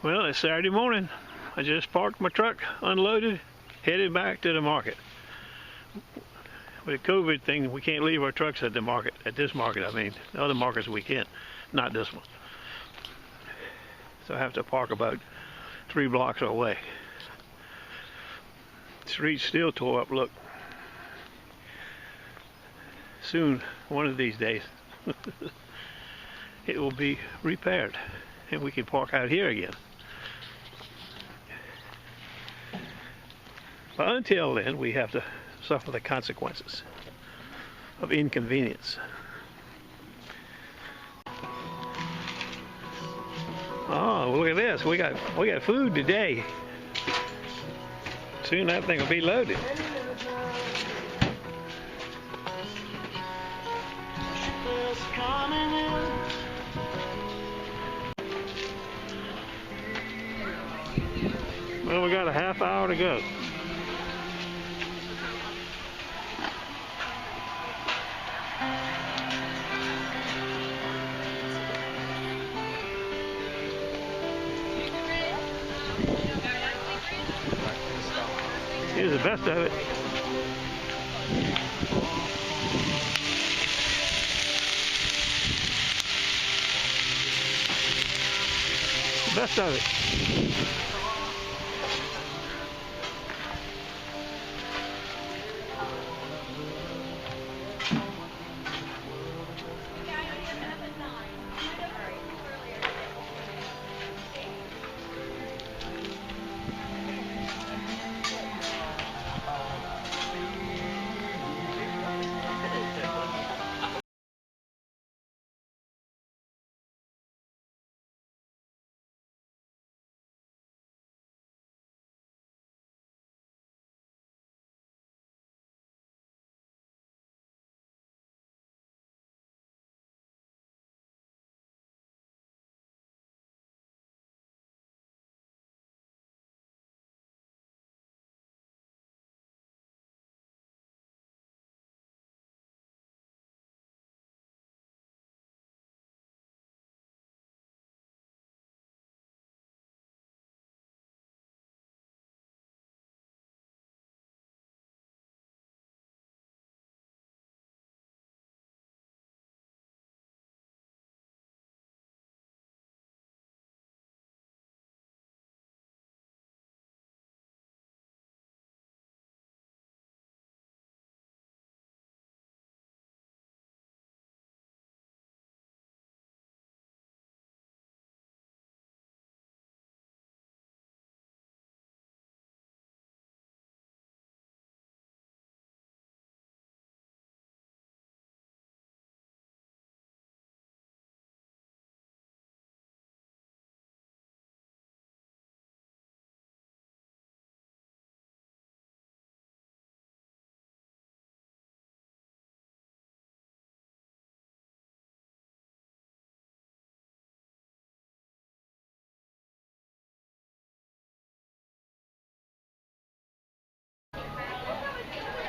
Well, it's Saturday morning. I just parked my truck, unloaded, headed back to the market. With the COVID thing, we can't leave our trucks at the market, at this market, I mean. The other markets we can, not this one. So I have to park about 3 blocks away. The street's still tore up, look. Soon, one of these days, it will be repaired and we can park out here again. But until then, we have to suffer the consequences of inconvenience. Oh, look at this. We got food today. Soon that thing will be loaded. Well, we got a half hour to go. Here's the best of it. The best of it.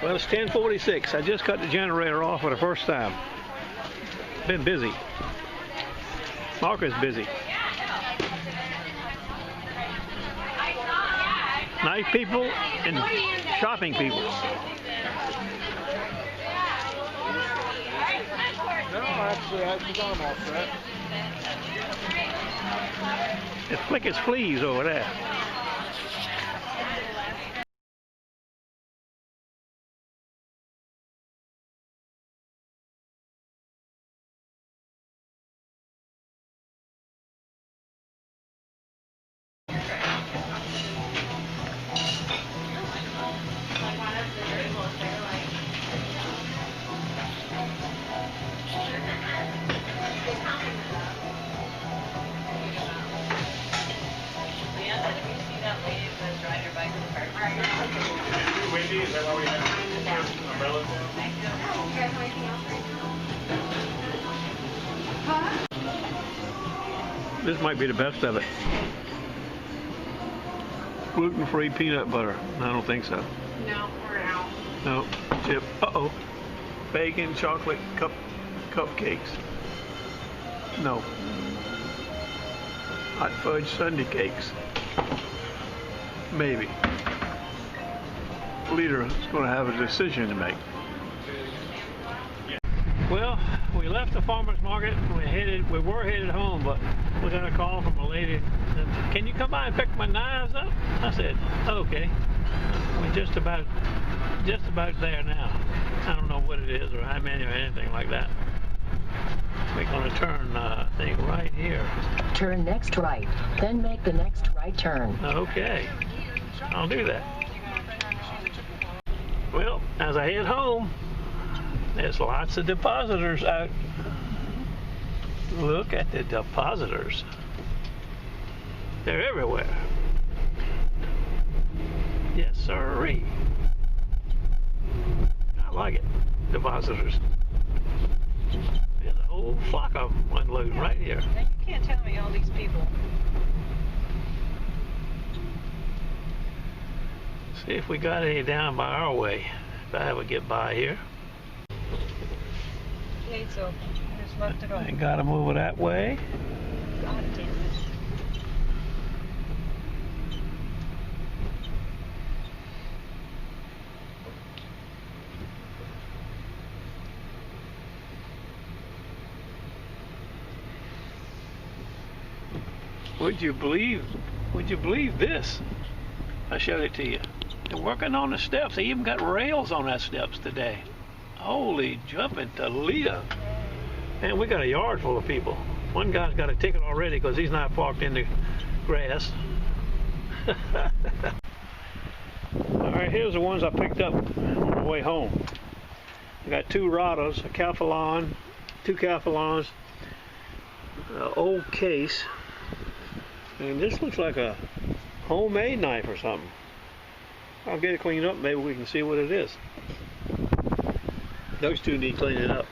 Well, it's 10:46. I just cut the generator off for the first time. Been busy. Marcus busy. Nice people and shopping people. No, actually, I think I'm all set. It's slick as fleas over there. Is that why we have umbrellas now? This might be the best of it. Gluten-free peanut butter. I don't think so. No, we're out. No. Chip. Uh-oh. Bacon, chocolate, cupcakes. No. hot fudge sundae cakes. Maybe. Leader is going to have a decision to make. Well, we left the farmer's market. We were headed home, but we got a call from a lady. Can you come by and pick my knives up? I said, okay. We're just about there now. I don't know what it is or how many or anything like that. We're going to turn, I think, right here. Turn next right, then make the next right turn. Okay, I'll do that. Well, as I head home, there's lots of depositors out. Look at the depositors. They're everywhere. Yes, sirree. I like it, depositors. There's a whole flock of them unloading right here. Now you can't tell me all these people. See if we got any down by our way. If I ever get by here. Gates open. Just left it I open. gotta move it that way. God damn it. Would you believe this? I showed it to you. They're working on the steps. They even got rails on that steps today. Holy jumping Toledo. And we got a yard full of people. One guy's got a ticket already because he's not parked in the grass. Alright, here's the ones I picked up on the way home. I got two Radas, a Calphalon, two Calphalons, an old case. And this looks like a homemade knife or something. I'll get it cleaned up, maybe we can see what it is. Those two need cleaning up.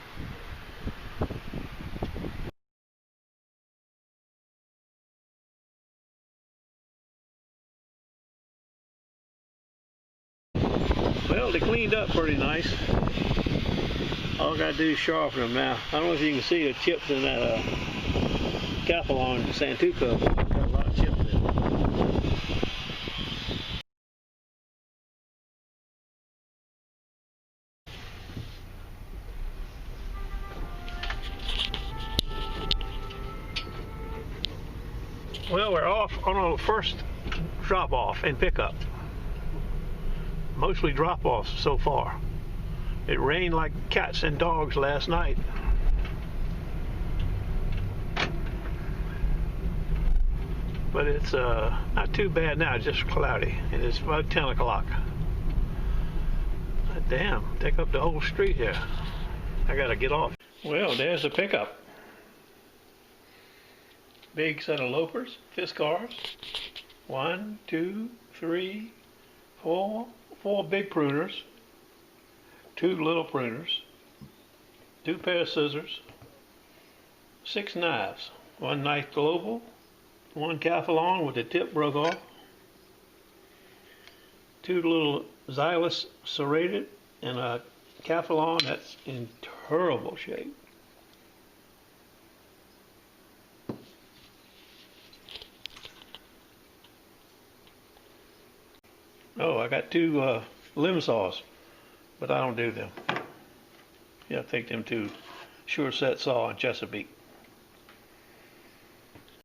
Well, they cleaned up pretty nice. All I gotta do is sharpen them now. I don't know if you can see the chips in that Calphalon Santuco. Got a lot of chips in it. Well, we're off on our first drop-off and pickup. Mostly drop-offs so far. It rained like cats and dogs last night. But it's not too bad now, just cloudy. And it's about 10 o'clock. Damn, take up the whole street here. I gotta get off. Well, there's the pickup. Big set of loafers, Fiskars. 1, 2, 3, 4. 4 big pruners. 2 little pruners. 2 pair of scissors. 6 knives. 1 knife global. 1 Calphalon with the tip broke off. 2 little Xylus serrated. And a Calphalon that's in terrible shape. Oh, I got 2 limb saws, but I don't do them. Yeah, take them to Sure Set Saw in Chesapeake.